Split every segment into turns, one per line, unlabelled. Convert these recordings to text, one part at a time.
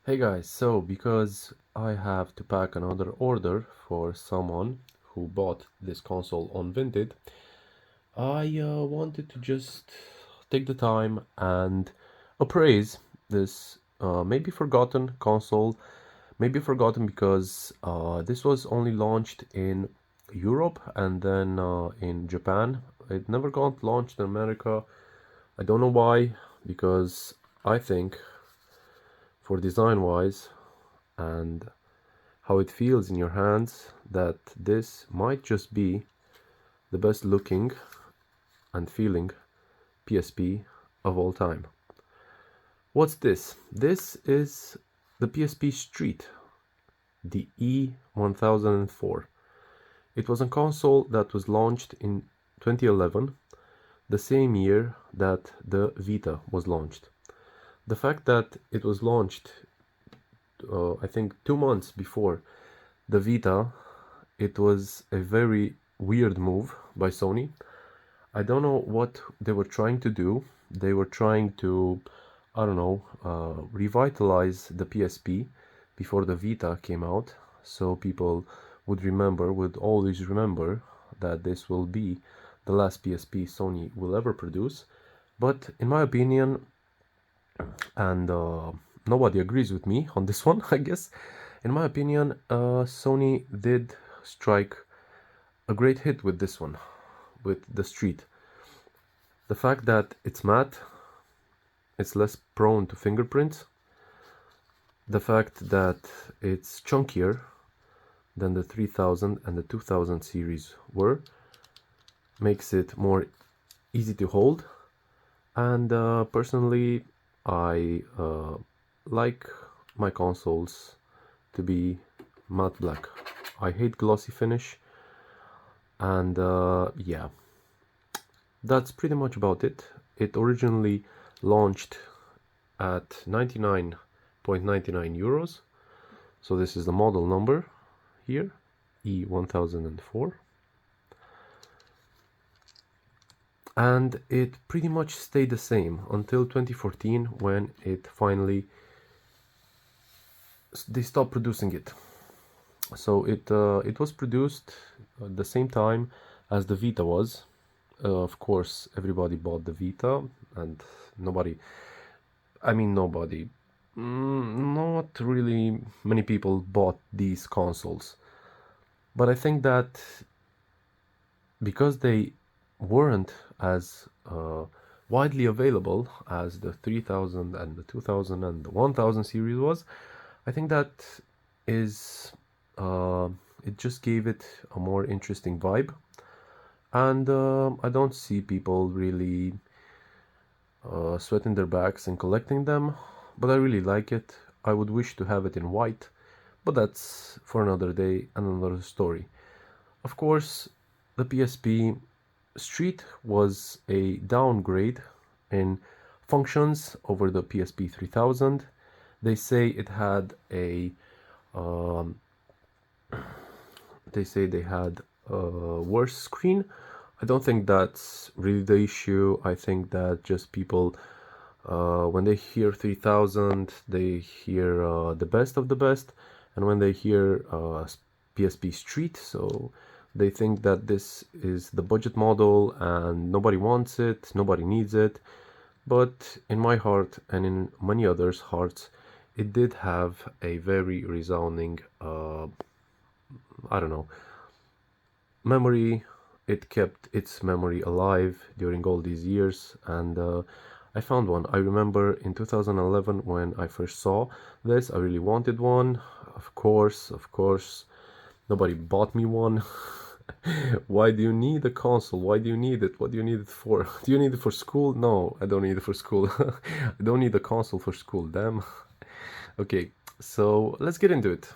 Hey guys, so because I have to pack another order for someone who bought this console on Vinted, I wanted to just take the time and appraise this maybe forgotten console, maybe forgotten because this was only launched in Europe and then in Japan. It never got launched in America. I don't know why, because I think for design wise and how it feels in your hands that this might just be the best looking and feeling PSP of all time. What's this? This is the PSP Street, the E1004. It was a console that was launched in 2011, the same year that the Vita was launched. The fact that it was launched, I think 2 months before the Vita, it was a very weird move by Sony. I don't know what they were trying to do. They were trying to, I don't know, revitalize the PSP before the Vita came out, so people would always remember that this will be the last PSP Sony will ever produce. But in my opinion, and nobody agrees with me on this one, I guess. In my opinion, Sony did strike a great hit with this one, with the Street. The fact that it's matte, it's less prone to fingerprints. The fact that it's chunkier than the 3000 and the 2000 series were makes it more easy to hold. And personally, I like my consoles to be matte black. I hate glossy finish, and yeah, that's pretty much about it. It originally launched at 99.99 euros, so this is the model number here, E1004. And it pretty much stayed the same until 2014, when it finally they stopped producing it. So it was produced at the same time as the Vita was. Of course, everybody bought the Vita, and nobody, not really many people bought these consoles. But I think that because they weren't as widely available as the 3000 and the 2000 and the 1000 series was, I think that is it just gave it a more interesting vibe. And I don't see people really sweating their backs and collecting them, but I really like it. I would wish to have it in white, but that's for another day and another story. Of course, the PSP Street was a downgrade in functions over the PSP 3000. They say it had a they say they had a worse screen. I don't think that's really the issue. I think that just people, when they hear 3000, they hear the best of the best, and when they hear PSP Street, so they think that this is the budget model and nobody wants it, nobody needs it. But in my heart and in many others' hearts, it did have a very resounding, I don't know, memory. It kept its memory alive during all these years, and I found one. I remember in 2011 when I first saw this, I really wanted one. Of course, nobody bought me one. Why do you need a console? Why do you need it? What do you need it for? Do you need it for school? No, I don't need it for school. I don't need a console for school, damn. Okay, so let's get into it.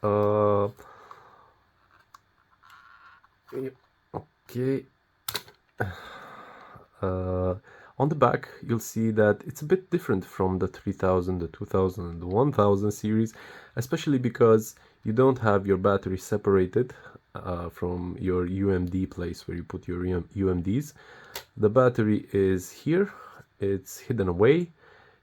Uh, okay. Uh, on the back, you'll see that it's a bit different from the 3000, the 2000, and the 1000 series, especially because you don't have your battery separated from your UMD place where you put your UMDs. The battery is here, it's hidden away.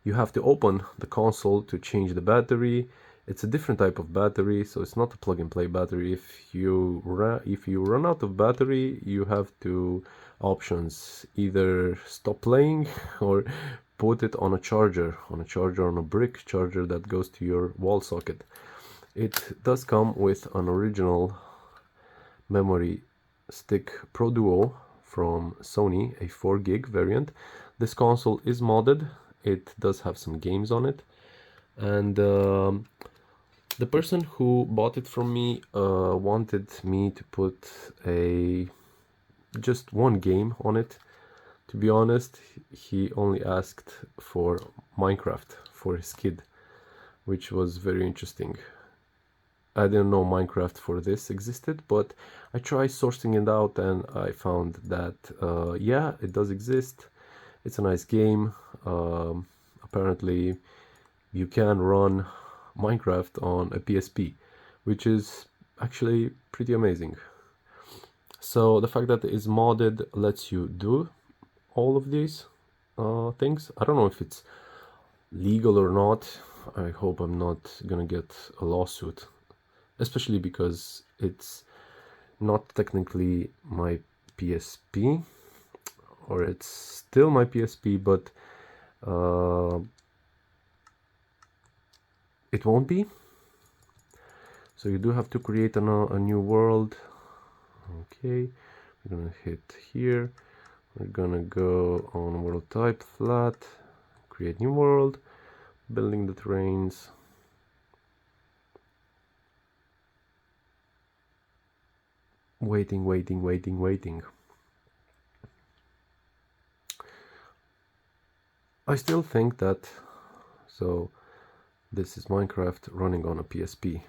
You have to open the console to change the battery. It's a different type of battery, so it's not a plug-and-play battery. If you run out of battery, you have two options: either stop playing or put it on a charger, on a brick charger that goes to your wall socket. It does come with an original memory stick Pro Duo from Sony, a 4 gig variant. This console is modded. It does have some games on it, and the person who bought it from me wanted me to put just one game on it. To be honest, he only asked for Minecraft for his kid, which was very interesting. I didn't know Minecraft for this existed, but I tried sourcing it out and I found that yeah, it does exist. It's a nice game. Apparently you can run Minecraft on a PSP, which is actually pretty amazing. So the fact that it is modded lets you do all of these things. I don't know if it's legal or not. I hope I'm not gonna get a lawsuit, especially because it's not technically my PSP, or it's still my PSP, but it won't be. So you do have to create a new world. Okay, we're gonna hit here. We're gonna go on world type flat, create new world, building the terrains. Waiting. I still think that, so this is Minecraft running on a PSP.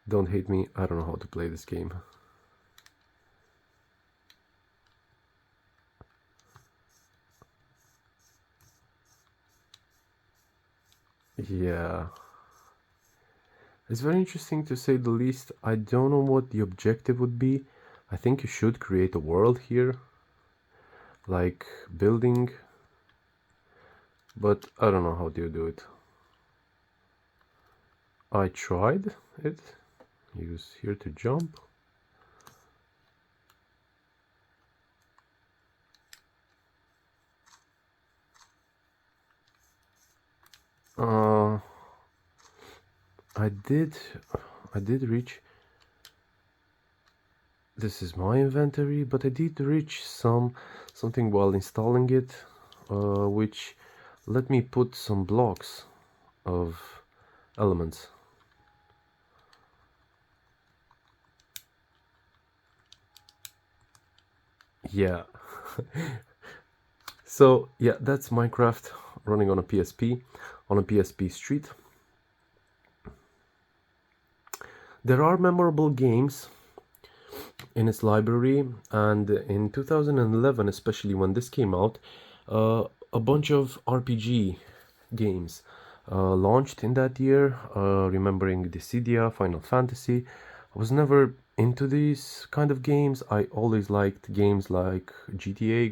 Don't hate me, I don't know how to play this game. Yeah. It's very interesting to say the least. I don't know what the objective would be. I think you should create a world here, like building, but I don't know how do you do it. I tried it. Use here to jump. I did reach. This is my inventory, but I did reach something while installing it, which let me put some blocks of elements. Yeah. So yeah, that's Minecraft running on a PSP, on a PSP Street. There are memorable games in its library, and in 2011, especially when this came out, a bunch of RPG games launched in that year, remembering Dissidia, Final Fantasy. I was never into these kind of games. I always liked games like GTA,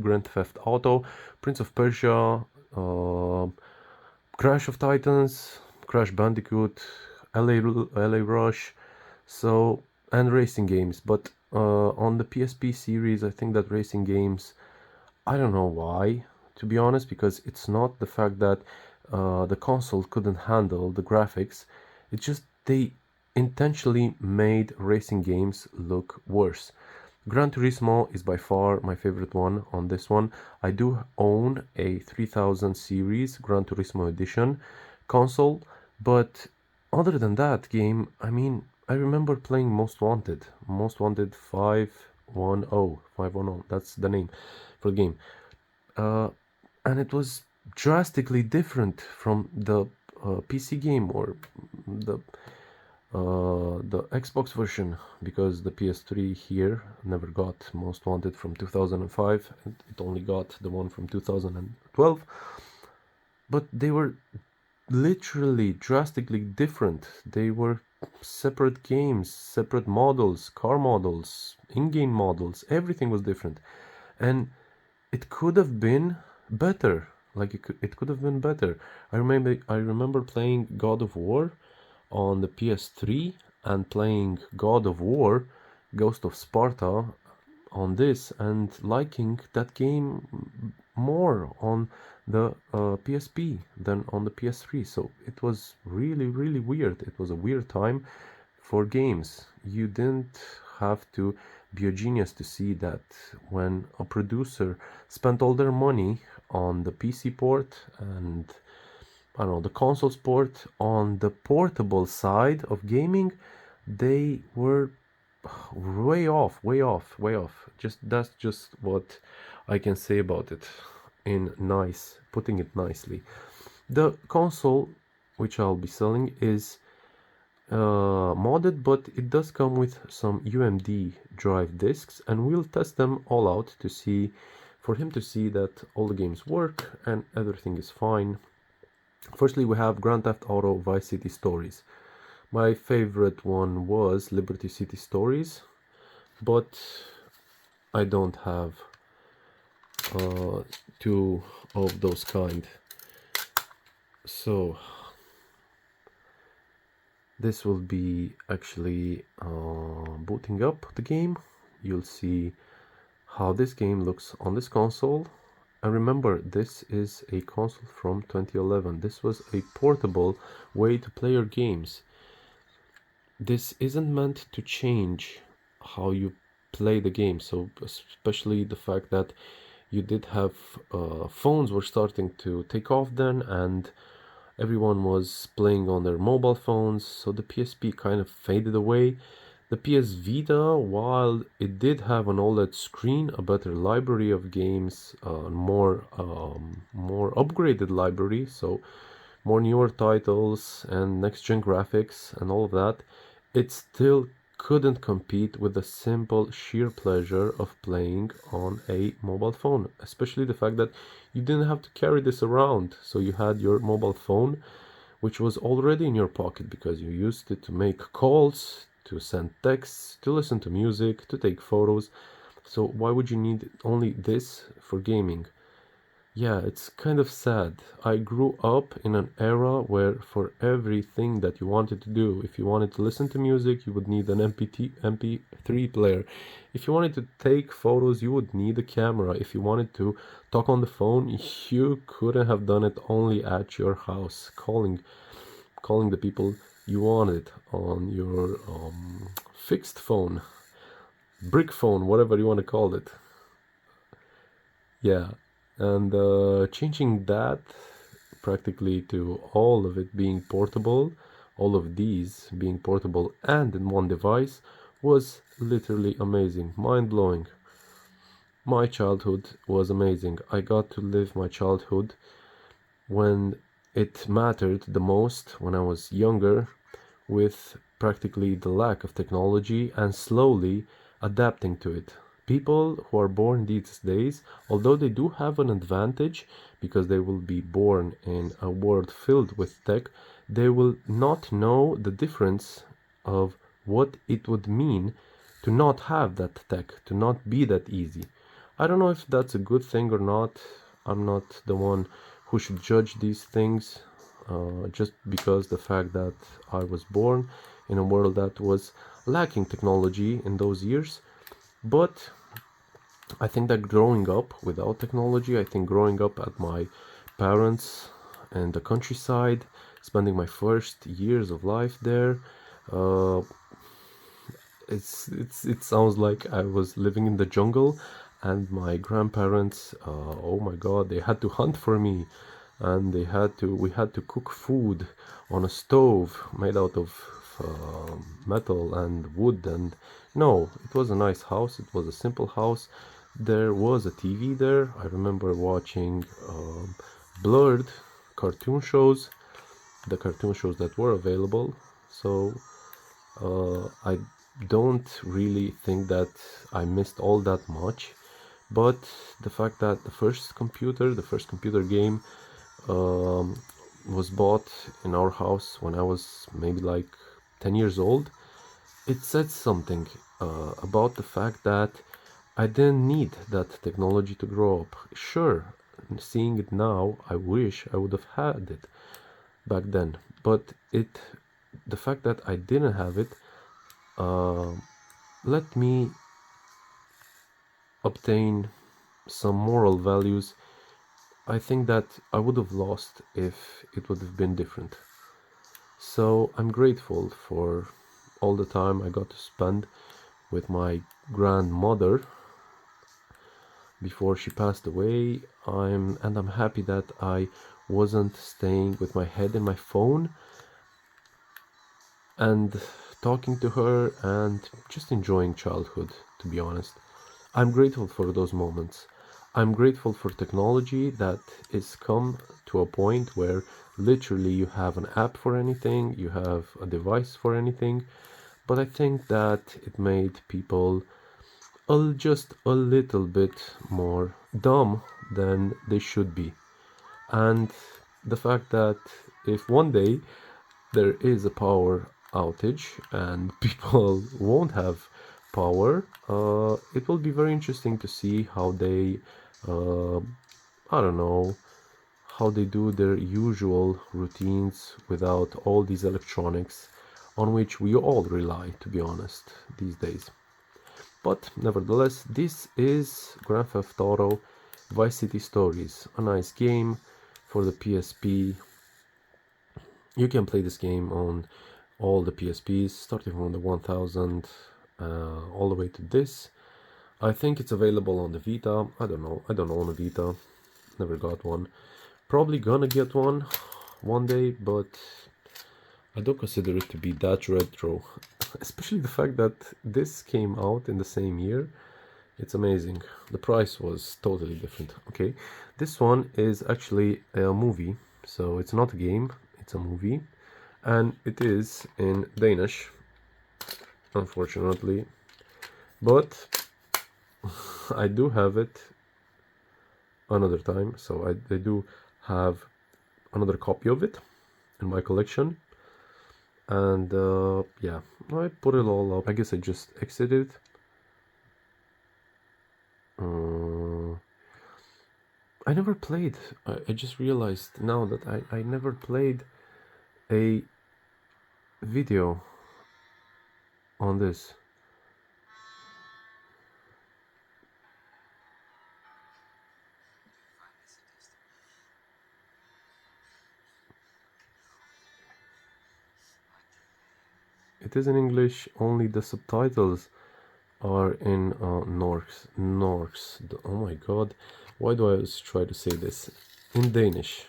Grand Theft Auto, Prince of Persia, Crash of Titans, Crash Bandicoot, LA Rush, so, and racing games. But on the PSP series, I think that racing games, I don't know why, to be honest, because it's not the fact that the console couldn't handle the graphics. It's just they intentionally made racing games look worse. Gran Turismo is by far my favorite one on this one. I do own a 3000 series Gran Turismo edition console, but other than that game, I mean, I remember playing Most Wanted 510, that's the name for the game. And it was drastically different from the PC game or the Xbox version, because the PS3 here never got Most Wanted from 2005, and it only got the one from 2012. But they were literally drastically different. They were separate games, separate models, car models, in-game models, everything was different. And it could have been better. Like it could have been better. I remember playing God of War on the PS3 and playing God of War Ghost of Sparta on this and liking that game more on the PSP than on the PS3. So it was really, really weird. It was a weird time for games. You didn't have to be a genius to see that when a producer spent all their money on the PC port and I don't know, the console port on the portable side of gaming, they were way off, way off, way off. Just that's just what I can say about it in nice, putting it nicely. The console which I'll be selling is modded, but it does come with some UMD drive discs, and we'll test them all out to see, for him to see that all the games work and everything is fine. Firstly, we have Grand Theft Auto Vice City Stories. My favorite one was Liberty City Stories, but I don't have two of those kind. So this will be actually booting up the game. You'll see how this game looks on this console. And remember, this is a console from 2011. This was a portable way to play your games. This isn't meant to change how you play the game. So especially the fact that you did have phones were starting to take off then, and everyone was playing on their mobile phones, so the PSP kind of faded away. The PS Vita, while it did have an OLED screen, a better library of games, more upgraded library, so more newer titles and next-gen graphics and all of that, it still couldn't compete with the simple sheer pleasure of playing on a mobile phone, especially the fact that you didn't have to carry this around. So you had your mobile phone, which was already in your pocket because you used it to make calls, to send texts, to listen to music, to take photos. So why would you need only this for gaming? Yeah, it's kind of sad. I grew up in an era where for everything that you wanted to do, if you wanted to listen to music, you would need an MP3 player. If you wanted to take photos, you would need a camera. If you wanted to talk on the phone, you couldn't have done it only at your house, calling the people you wanted on your fixed phone, brick phone, whatever you want to call it. Yeah, and changing that practically to all of it being portable, all of these being portable and in one device was literally amazing, mind-blowing. My childhood was amazing. I got to live my childhood when it mattered the most, when I was younger, with practically the lack of technology and slowly adapting to it. People who are born these days, although they do have an advantage because they will be born in a world filled with tech, they will not know the difference of what it would mean to not have that tech, to not be that easy. I don't know if that's a good thing or not. I'm not the one who should judge these things, just because the fact that I was born in a world that was lacking technology in those years. But I think that growing up without technology, I think growing up at my parents and the countryside, spending my first years of life there, uh, it sounds like I was living in the jungle, and my grandparents, oh my God, they had to hunt for me, and we had to cook food on a stove made out of metal and wood. And no, it was a nice house. It was a simple house. There was a TV there. I remember watching blurred cartoon shows, the cartoon shows that were available. So I don't really think that I missed all that much, but the fact that the first computer game um, was bought in our house when I was maybe like 10 years old, it said something about the fact that I didn't need that technology to grow up. Sure, seeing it now, I wish I would have had it back then. But the fact that I didn't have it, uh, let me obtain some moral values I think that I would have lost if it would have been different. So I'm grateful for all the time I got to spend with my grandmother before she passed away. I'm happy that I wasn't staying with my head in my phone and talking to her and just enjoying childhood, to be honest. I'm grateful for those moments. I'm grateful for technology that is come to a point where literally you have an app for anything, you have a device for anything, but I think that it made people just a little bit more dumb than they should be. And the fact that if one day there is a power outage and people won't have power, it will be very interesting to see how they, uh, I don't know, how they do their usual routines without all these electronics on which we all rely, to be honest, these days. But nevertheless, this is Grand Theft Auto Vice City Stories, a nice game for the PSP. You can play this game on all the PSPs, starting from the 1000 all the way to this. I think it's available on the Vita. I don't know. I don't own a Vita. Never got one. Probably gonna get one day, but I don't consider it to be that retro. Especially the fact that this came out in the same year. It's amazing. The price was totally different. Okay, this one is actually a movie, so it's not a game, it's a movie, and it is in Danish, unfortunately. But I do have it another time, so I do have another copy of it in my collection. And yeah, I put it all up. I guess I just exited. I never played. I just realized now that I never played a video on this. It is in English, only the subtitles are in Norks. Oh my god, why do I always try to say this? In Danish.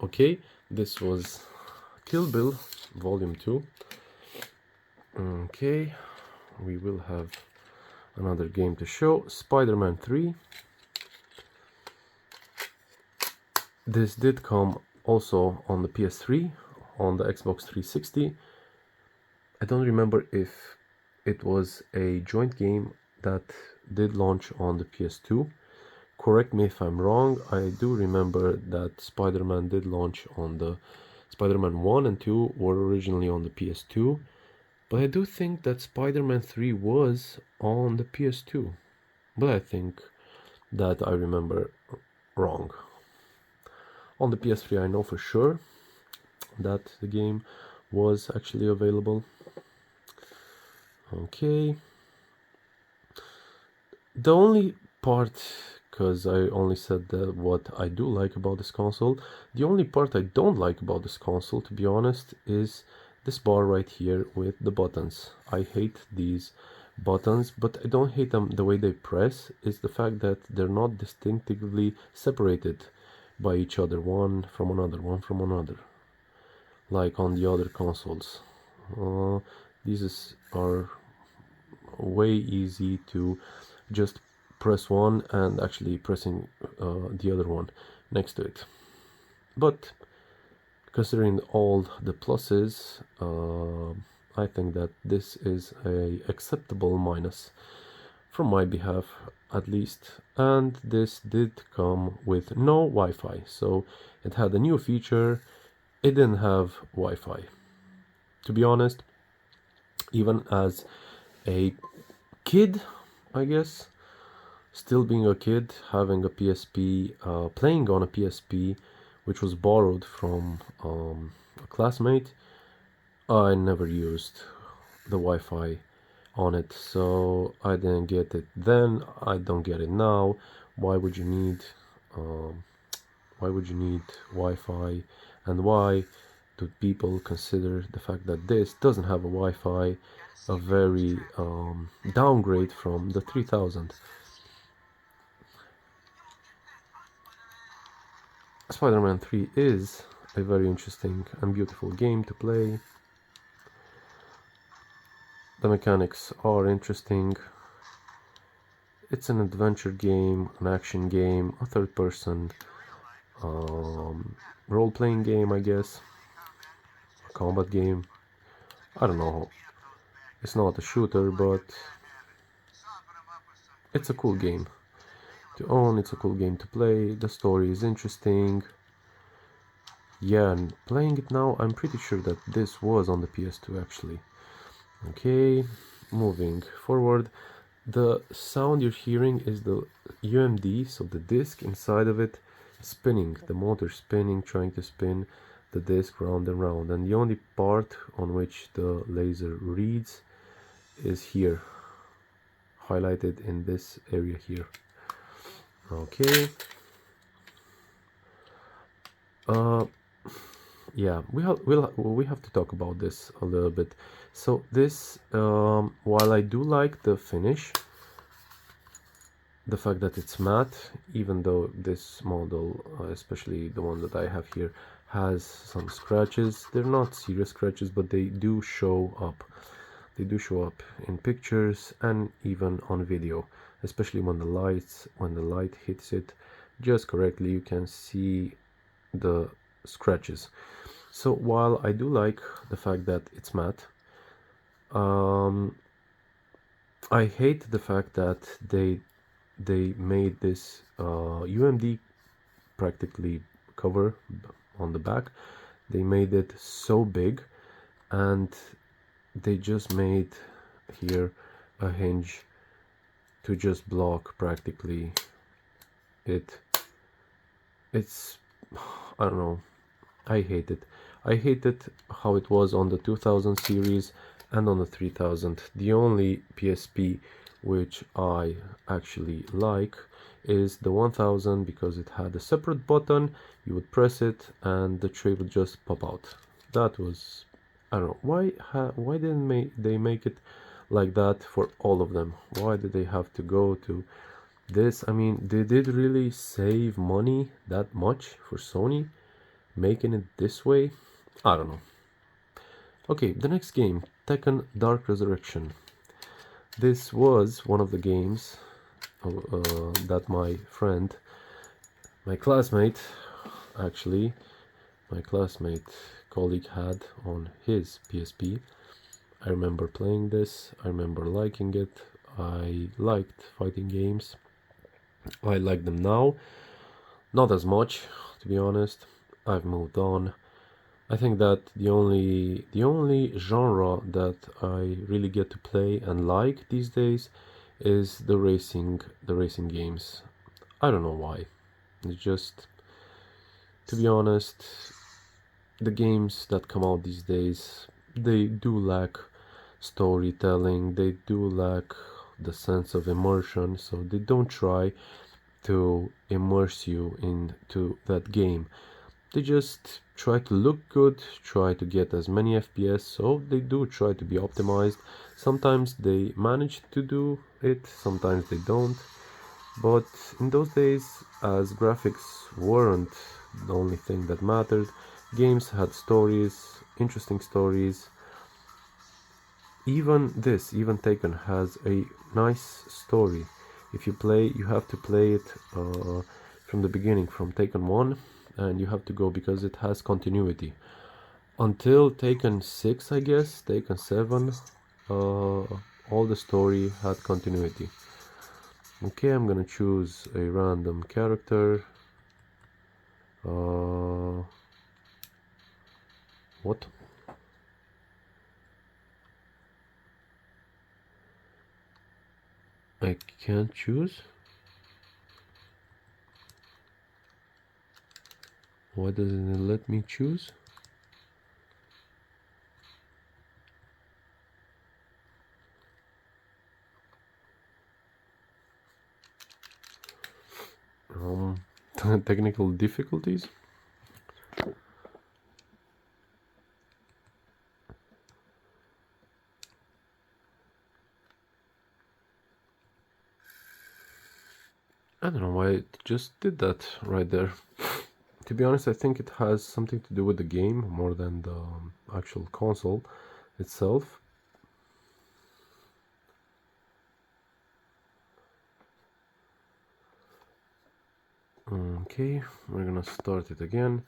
Okay, this was Kill Bill Volume 2. Okay, we will have another game to show. Spider-Man 3. This did come also on the PS3, on the Xbox 360. I don't remember if it was a joint game that did launch on the PS2. Correct me if I'm wrong. I do remember that Spider-Man did launch on the Spider-Man 1 and 2 were originally on the PS2. But I do think that Spider-Man 3 was on the PS2. But I think that I remember wrong. On the PS3 I know for sure that the game was actually available. Okay. The only part, because I only said what I do like about this console, the only part I don't like about this console, to be honest, is this bar right here with the buttons. I hate these buttons, but I don't hate them the way they press. It's the fact that they're not distinctively separated by each other, one from another, like on the other consoles. These are way easy to just press one and actually pressing the other one next to it. But considering all the pluses, I think that this is a acceptable minus from my behalf at least. And this did come with no Wi-Fi, so it had a new feature. It didn't have Wi-Fi. To be honest, even as a kid, I guess, Still being a kid, having a PSP, playing on a PSP, which was borrowed from a classmate, I never used the Wi-Fi on it, so I didn't get it then. I don't get it now. Why would you need um, why would you need Wi-Fi, and why do people consider the fact that this doesn't have a Wi-Fi a very downgrade from the 3000? Spider-Man 3 is a very interesting and beautiful game to play. The mechanics are interesting. It's an adventure game, an action game, a third-person role-playing game, I guess, a combat game. I don't know. It's not a shooter, but it's a cool game to own. It's a cool game to play. The story is interesting. Yeah, and playing it now, I'm pretty sure that this was on the PS2 actually. Okay, moving forward. The sound you're hearing is the UMD, so the disc inside of it spinning, the motor spinning, trying to spin the disc round and round, and the only part on which the laser reads is here, highlighted in this area here. Okay. Yeah, we have to talk about this a little bit. So this, while I do like the finish, the fact that it's matte, even though this model, especially the one that I have here, has some scratches. They're not serious scratches, but they do show up. They do show up in pictures and even on video, especially when the light hits it just correctly, you can see the scratches. So while I do like the fact that it's matte, I hate the fact that they made this UMD practically cover on the back. They made it so big, and they just made here a hinge to just block practically it. It's, I don't know, I hate it. I hated how it was on the 2000 series and on the 3000. The only PSP which I actually like is the 1000, because it had a separate button. You would press it and the tray would just pop out. That was, I don't know, why didn't they make it like that for all of them? Why did they have to go to this? I mean, they did really save money that much for Sony making it this way? I don't know. Okay, the next game, Tekken Dark Resurrection. This was one of the games that my friend, my classmate, actually, my classmate colleague had on his PSP. I remember playing this, I remember liking it. I liked fighting games. I like them now, not as much, to be honest. I've moved on. I think that the only genre that I really get to play and like these days is the racing games. I don't know why. It's just, to be honest, the games that come out these days, they do lack storytelling, they do lack the sense of immersion, so they don't try to immerse you into that game. They just try to look good, try to get as many FPS, so they do try to be optimized. Sometimes they manage to do it, sometimes they don't. But in those days, as graphics weren't the only thing that mattered, games had stories, interesting stories. Even Taken has a nice story. If you play, you have to play it from the beginning, from Taken 1, and you have to go because it has continuity. Until Taken 6, I guess, Taken 7, all the story had continuity. Okay, I'm gonna choose a random character. What? I can't choose? Why doesn't it let me choose? Technical difficulties. I don't know why it just did that right there. To be honest, I think it has something to do with the game more than the actual console itself. Okay, we're gonna start it again.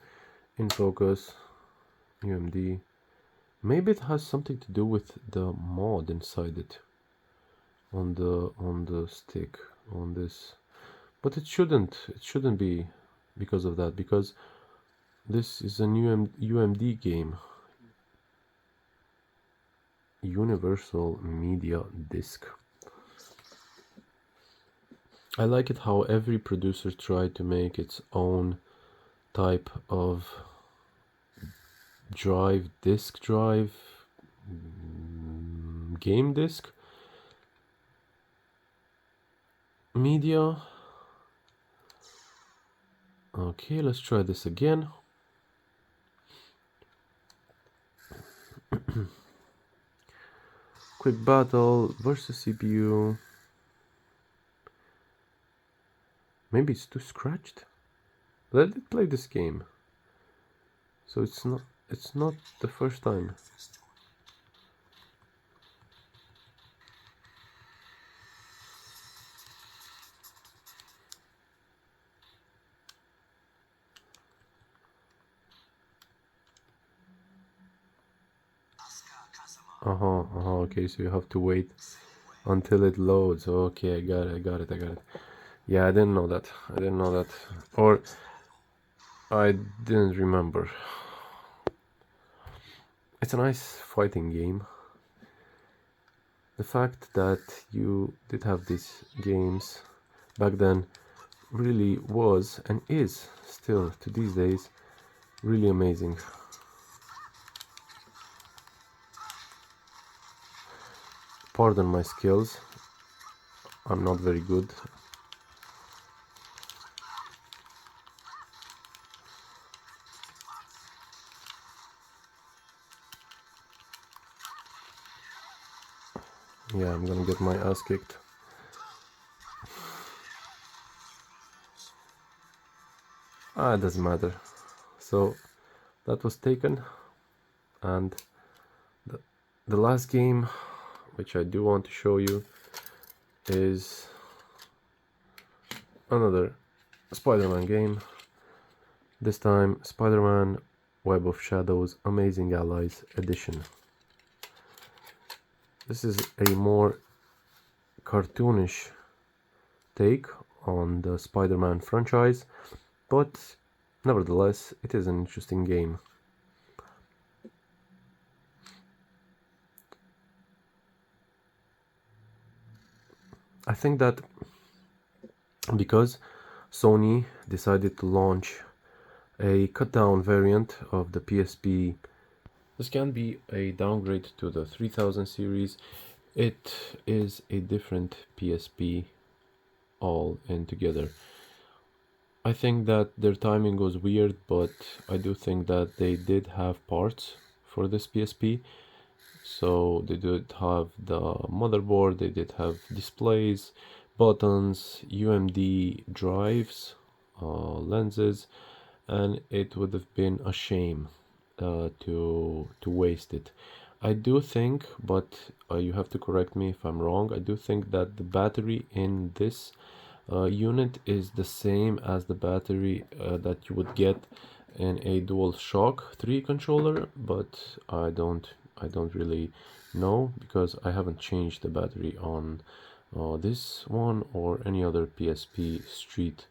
In focus, UMD. Maybe it has something to do with the mod inside it. On the stick, on this. But it shouldn't be because of that, because this is a new UMD game. Universal Media Disc. I like it how every producer tried to make its own type of disk drive, game disc, media. Okay, let's try this again. Quick battle versus CPU. Maybe it's too scratched. Let it play this game. So it's not the first time. Okay, so you have to wait until it loads. Okay, I got it. Yeah, I didn't know that. Or I didn't remember. It's a nice fighting game. The fact that you did have these games back then really was and is still to these days really amazing. Pardon my skills, I'm not very good. Yeah, I'm gonna get my ass kicked. It doesn't matter. So that was taken, and the last game which I do want to show you is another Spider-Man game. This time Spider-Man Web of Shadows Amazing Allies Edition. This is a more cartoonish take on the Spider-Man franchise, but nevertheless it is an interesting game. I think that because Sony decided to launch a cut-down variant of the PSP, this can be a downgrade to the 3000 series. It is a different PSP all in together. I think that their timing was weird, but I do think that they did have parts for this PSP. So they did have the motherboard, they did have displays, buttons, UMD drives, lenses, and it would have been a shame to waste it. I do think, but you have to correct me if I'm wrong, I do think that the battery in this unit is the same as the battery that you would get in a DualShock 3 controller, but I don't really know because I haven't changed the battery on this one or any other PSP Street.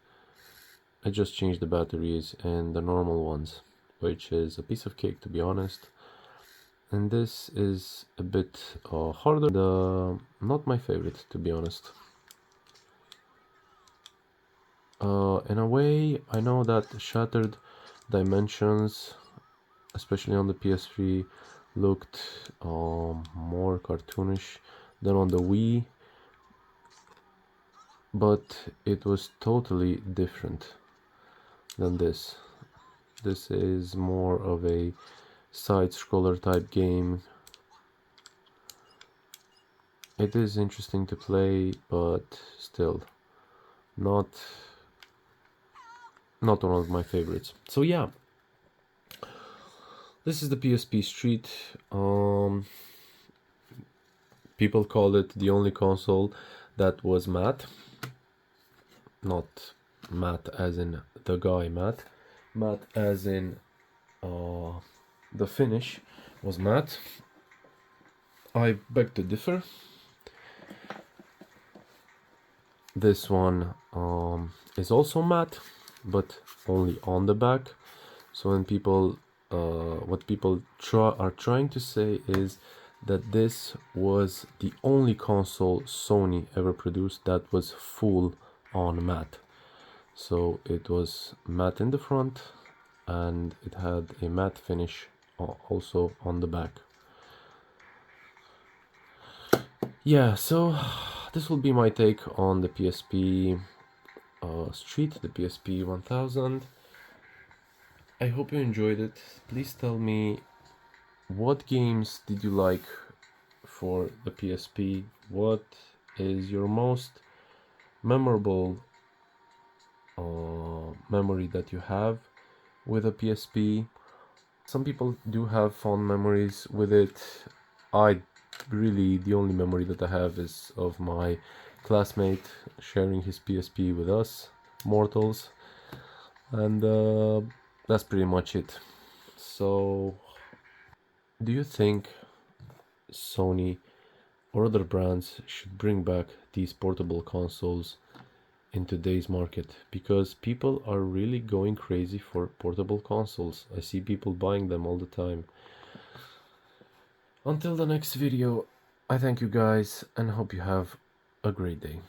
I just changed the batteries in the normal ones, which is a piece of cake to be honest. And this is a bit harder, not my favorite to be honest. In a way, I know that Shattered dimensions, especially on the PS3, looked more cartoonish than on the Wii, but it was totally different than this. This is more of a side-scroller type game. It is interesting to play, but still not one of my favorites. So yeah, this is the PSP Street. People call it the only console that was matte. Not matte as in the guy matte. Matte as in the finish was matte. I beg to differ. This one is also matte, but only on the back. So when people, what people are trying to say is that this was the only console Sony ever produced that was full on matte. So it was matte in the front, and it had a matte finish also on the back. Yeah, so this will be my take on the PSP Street, the PSP 1000. I hope you enjoyed it. Please tell me, what games did you like for the PSP? What is your most memorable memory that you have with a PSP? Some people do have fond memories with it. The only memory that I have is of my classmate sharing his PSP with us mortals, and that's pretty much it. So, do you think Sony or other brands should bring back these portable consoles in today's market? Because people are really going crazy for portable consoles. I see people buying them all the time. Until the next video, I thank you guys and hope you have a great day.